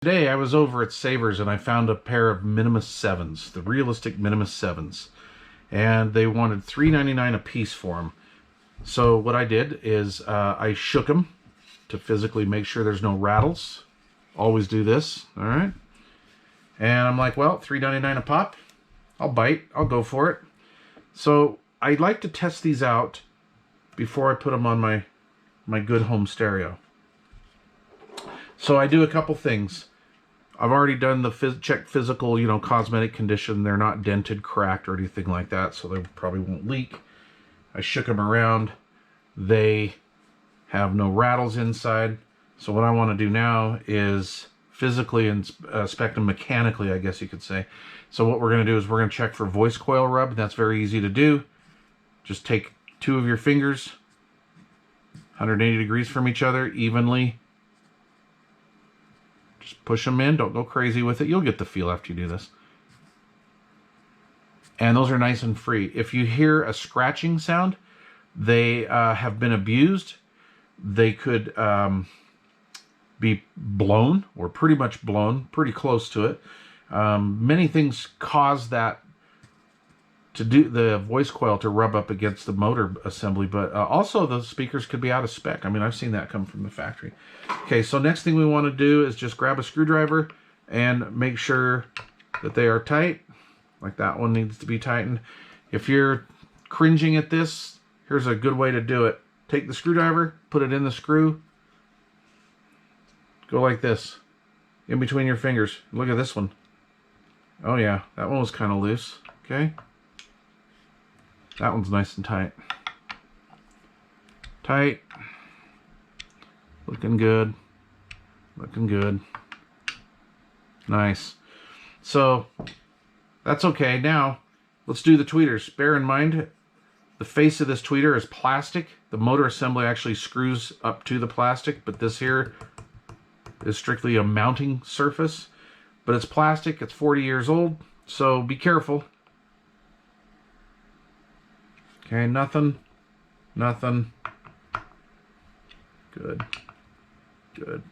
Today I was over at Savers and I found a pair of Minimus 7s, the realistic Minimus 7s. And they wanted $3.99 a piece for them. So what I did is I shook them to physically make sure there's no rattles. Always do this, all right? And I'm like, well, $3.99 a pop. I'll bite, I'll go for it. So I like to test these out before I put them on my good home stereo. So I do a couple things. I've already done the check physical, cosmetic condition. They're not dented, cracked, or anything like that, so they probably won't leak. I shook them around. They have no rattles inside. So what I want to do now is physically inspect them mechanically, I guess you could say. So what we're going to do is we're going to check for voice coil rub. That's very easy to do. Just take two of your fingers, 180 degrees from each other, evenly. Just push them in. Don't go crazy with it. You'll get the feel after you do this. And those are nice and free. If you hear a scratching sound, they have been abused. They could be blown, or pretty much blown, pretty close to it. Many things cause that to do the voice coil to rub up against the motor assembly, but also the speakers could be out of spec. I mean, I've seen that come from the factory. Okay, so next thing we want to do is just grab a screwdriver and make sure that they are tight. Like that one needs to be tightened. If you're cringing at this, here's a good way to do it. Take the screwdriver, put it in the screw, go like this, in between your fingers. Look at this one. Oh yeah, that one was kind of loose. Okay. That one's nice and tight. Tight. Looking good. Looking good. Nice. So, that's okay. Now, let's do the tweeters. Bear in mind, the face of this tweeter is plastic. The motor assembly actually screws up to the plastic, but this here is strictly a mounting surface. But it's plastic. It's 40 years old, so be careful. Okay, nothing, nothing. Good, good.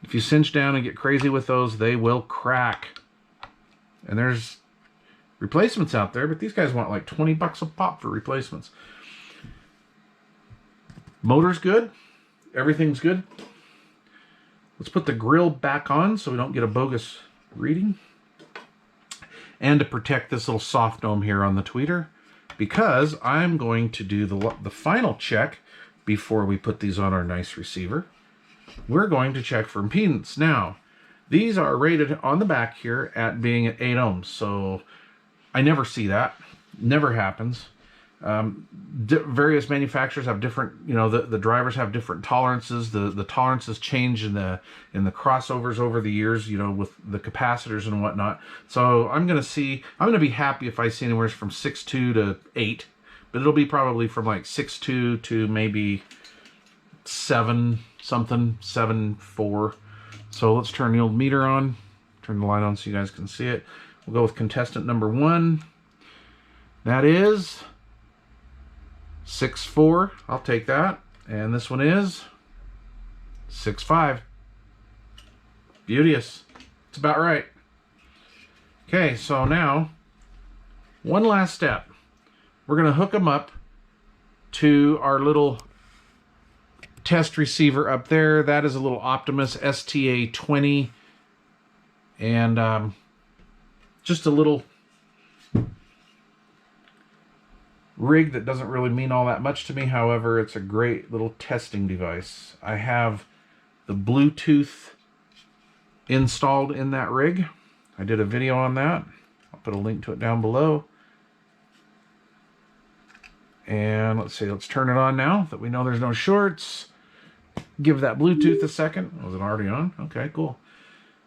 If you cinch down and get crazy with those, they will crack. And there's replacements out there, but these guys want like 20 bucks a pop for replacements. Motor's good. Everything's good. Let's put the grill back on so we don't get a bogus reading. And to protect this little soft dome here on the tweeter, because I'm going to do the final check before we put these on our nice receiver. We're going to check for impedance. Now, these are rated on the back here at being at 8 ohms, so I never see that. Never happens. Various manufacturers have different, the drivers have different tolerances. The tolerances change in the crossovers over the years, with the capacitors and whatnot. So I'm going to be happy if I see anywhere from 6.2 to 8, but it'll be probably from like 6.2 to maybe 7 something, 7.4. So let's turn the old meter on, turn the light on so you guys can see it. We'll go with contestant number 1. That is 6.4, I'll take that. And this one is 6.5. Beauteous. It's about right. Okay, so now, one last step. We're going to hook them up to our little test receiver up there. That is a little Optimus STA20. And just a little rig that doesn't really mean all that much to me. However, it's a great little testing device. I have the Bluetooth installed in that rig. I did a video on that. I'll put a link to it down below. And let's see, let's turn it on now that we know there's no shorts. Give that Bluetooth a second. Was it already on? Okay, cool.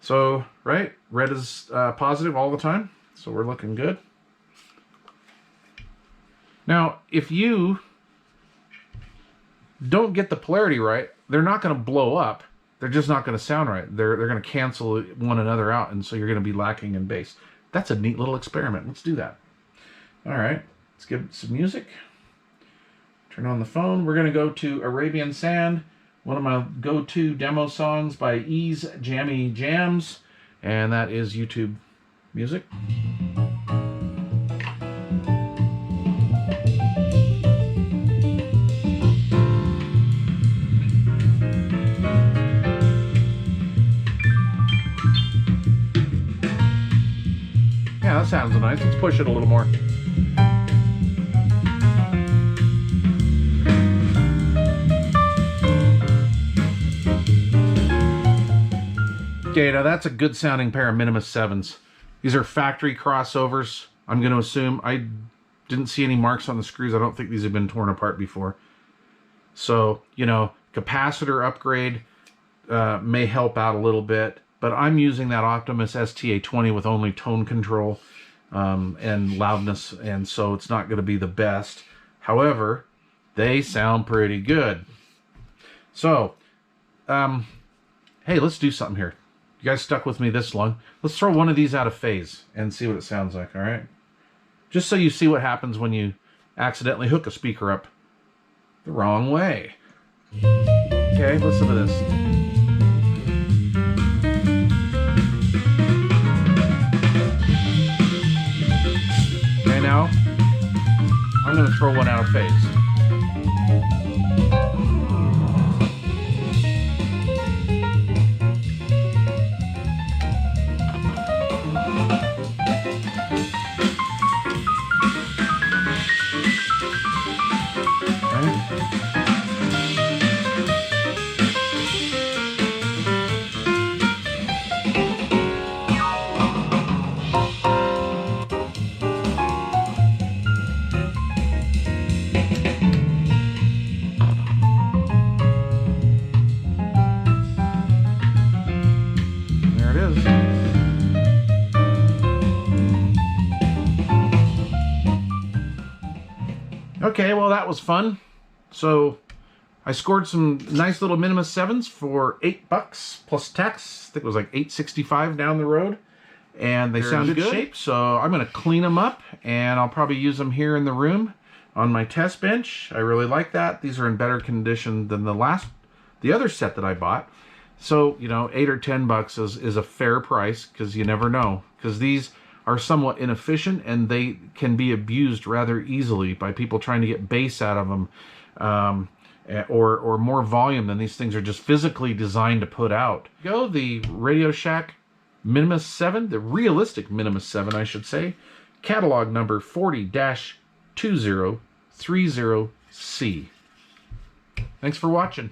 So, right, red is positive all the time, so we're looking good. Now, if you don't get the polarity right, they're not going to blow up. They're just not going to sound right. They're going to cancel one another out, and so you're going to be lacking in bass. That's a neat little experiment. Let's do that. All right, let's give it some music. Turn on the phone. We're going to go to Arabian Sand. one of my go-to demo songs by Ease Jammy Jams, and that is YouTube music. Yeah, that sounds nice. Let's push it a little more. Okay, now that's a good sounding pair of Minimus 7s. These are factory crossovers, I'm going to assume. I didn't see any marks on the screws. I don't think these have been torn apart before. So, you know, capacitor upgrade may help out a little bit. But I'm using that Optimus STA20 with only tone control and loudness, and so it's not going to be the best. However, they sound pretty good. So, hey, let's do something here. You guys stuck with me this long. Let's throw one of these out of phase and see what it sounds like, all right? Just so you see what happens when you accidentally hook a speaker up the wrong way. Okay, listen to this. Okay, now I'm going to throw one out of phase. Okay, well that was fun. So I scored some nice little Minimus 7s for $8 plus tax. I think it was like $8.65 down the road. And they sound good shape, so I'm going to clean them up, and I'll probably use them here in the room on my test bench. I really like that. These are in better condition than the other set that I bought. So, you know, $8 or $10 is a fair price, because you never know. Because these are somewhat inefficient, and they can be abused rather easily by people trying to get bass out of them, or more volume than these things are just physically designed to put out. Go the Radio Shack Minimus 7, the realistic Minimus 7, I should say, catalog number 40-2030C. Thanks for watching.